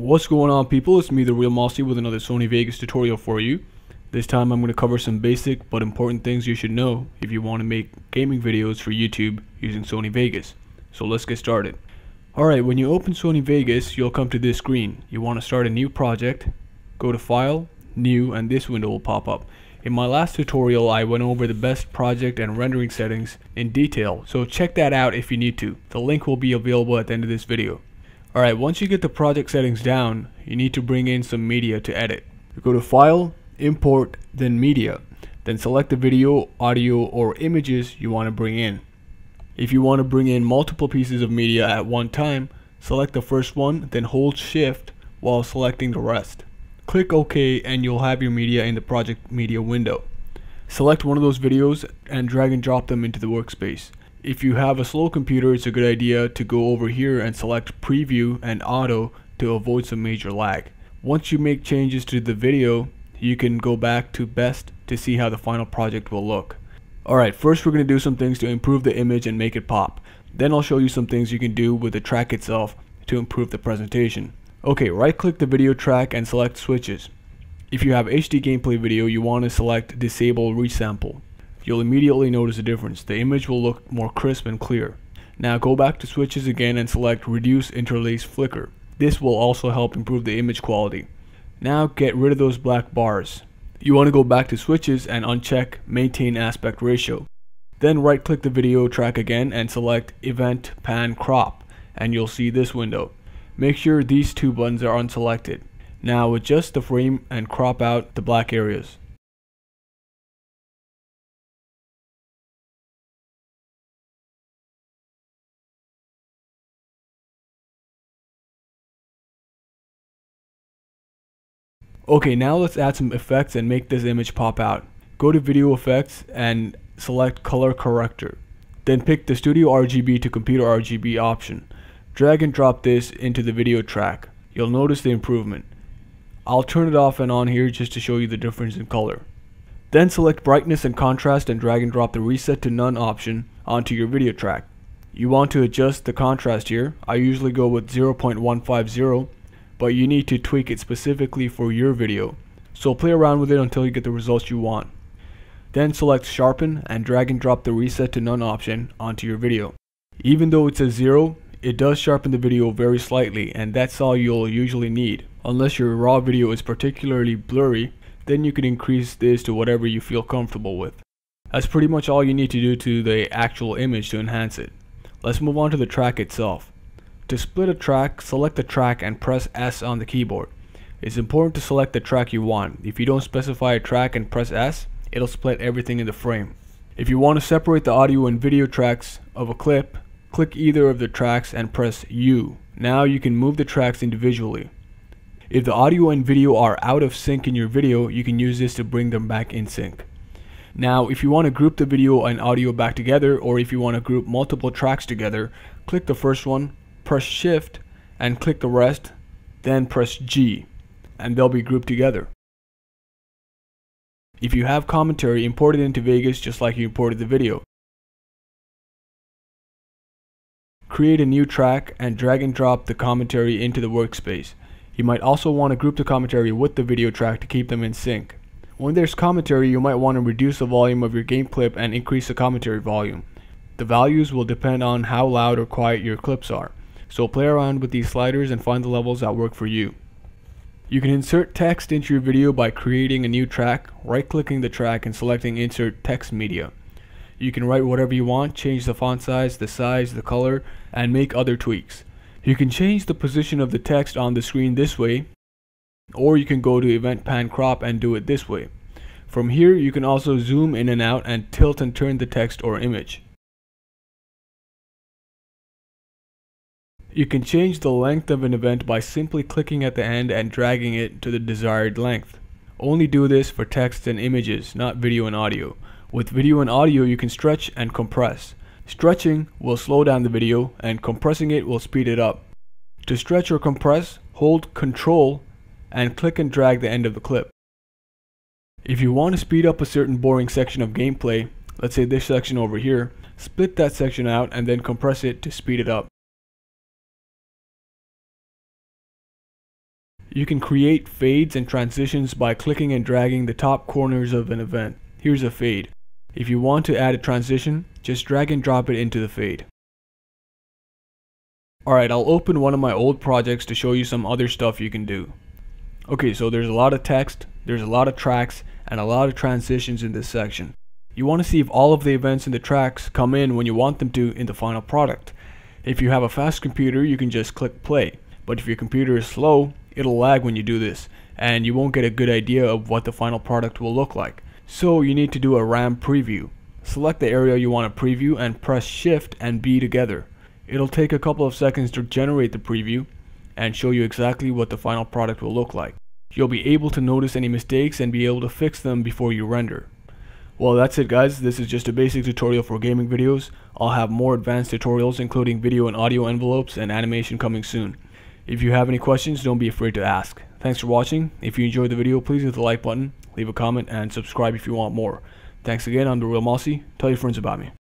What's going on, people? It's me, the Real Mossy, with another Sony Vegas tutorial for you. This time I'm going to cover some basic but important things you should know if you want to make gaming videos for YouTube using Sony Vegas. So let's get started. Alright, when you open Sony Vegas, you'll come to this screen. You want to start a new project, go to File, New, and this window will pop up. In my last tutorial, I went over the best project and rendering settings in detail, so check that out if you need to. The link will be available at the end of this video. Alright, once you get the project settings down, you need to bring in some media to edit. You go to File, Import, then Media. Then select the video, audio, or images you want to bring in. If you want to bring in multiple pieces of media at one time, select the first one, then hold Shift while selecting the rest. Click OK and you'll have your media in the project media window. Select one of those videos and drag and drop them into the workspace. If you have a slow computer, it's a good idea to go over here and select Preview and Auto to avoid some major lag. Once you make changes to the video, you can go back to Best to see how the final project will look. Alright, first we're going to do some things to improve the image and make it pop. Then I'll show you some things you can do with the track itself to improve the presentation. Okay, right click the video track and select switches. If you have HD gameplay video, you want to select Disable Resample. You'll immediately notice a difference. The image will look more crisp and clear. Now go back to switches again and select Reduce Interlace Flicker. This will also help improve the image quality. Now get rid of those black bars. You want to go back to switches and uncheck Maintain Aspect Ratio. Then right click the video track again and select Event Pan Crop, and you'll see this window. Make sure these two buttons are unselected. Now adjust the frame and crop out the black areas. Okay, now let's add some effects and make this image pop out. Go to Video Effects and select Color Corrector. Then pick the Studio RGB to Computer RGB option. Drag and drop this into the video track. You'll notice the improvement. I'll turn it off and on here just to show you the difference in color. Then select Brightness and Contrast and drag and drop the Reset to None option onto your video track. You want to adjust the contrast here. I usually go with 0.150. But you need to tweak it specifically for your video. So play around with it until you get the results you want. Then select Sharpen and drag and drop the Reset to None option onto your video. Even though it says 0, it does sharpen the video very slightly, and that's all you'll usually need. Unless your raw video is particularly blurry, then you can increase this to whatever you feel comfortable with. That's pretty much all you need to do to the actual image to enhance it. Let's move on to the track itself. To split a track, select the track and press S on the keyboard. It's important to select the track you want. If you don't specify a track and press S, it'll split everything in the frame. If you want to separate the audio and video tracks of a clip, click either of the tracks and press U. Now you can move the tracks individually. If the audio and video are out of sync in your video, you can use this to bring them back in sync. Now if you want to group the video and audio back together, or if you want to group multiple tracks together, click the first one, press Shift and click the rest, then press G, and they'll be grouped together. If you have commentary, import it into Vegas just like you imported the video. Create a new track and drag and drop the commentary into the workspace. You might also want to group the commentary with the video track to keep them in sync. When there's commentary, you might want to reduce the volume of your game clip and increase the commentary volume. The values will depend on how loud or quiet your clips are. So play around with these sliders and find the levels that work for you. You can insert text into your video by creating a new track, right-clicking the track and selecting Insert Text Media. You can write whatever you want, change the font size, the color, and make other tweaks. You can change the position of the text on the screen this way, or you can go to Event Pan Crop and do it this way. From here, you can also zoom in and out and tilt and turn the text or image. You can change the length of an event by simply clicking at the end and dragging it to the desired length. Only do this for text and images, not video and audio. With video and audio, you can stretch and compress. Stretching will slow down the video and compressing it will speed it up. To stretch or compress, hold Ctrl and click and drag the end of the clip. If you want to speed up a certain boring section of gameplay, let's say this section over here, split that section out and then compress it to speed it up. You can create fades and transitions by clicking and dragging the top corners of an event. Here's a fade. If you want to add a transition, just drag and drop it into the fade. Alright, I'll open one of my old projects to show you some other stuff you can do. Okay, so there's a lot of text, there's a lot of tracks, and a lot of transitions in this section. You want to see if all of the events in the tracks come in when you want them to in the final product. If you have a fast computer, you can just click play, but if your computer is slow, it'll lag when you do this, and you won't get a good idea of what the final product will look like. So you need to do a RAM preview. Select the area you want to preview and press Shift and B together. It'll take a couple of seconds to generate the preview and show you exactly what the final product will look like. You'll be able to notice any mistakes and be able to fix them before you render. Well, that's it guys, this is just a basic tutorial for gaming videos. I'll have more advanced tutorials including video and audio envelopes and animation coming soon. If you have any questions, don't be afraid to ask. Thanks for watching. If you enjoyed the video, please hit the like button, leave a comment, and subscribe if you want more. Thanks again, I'm The Real Mossy. Tell your friends about me.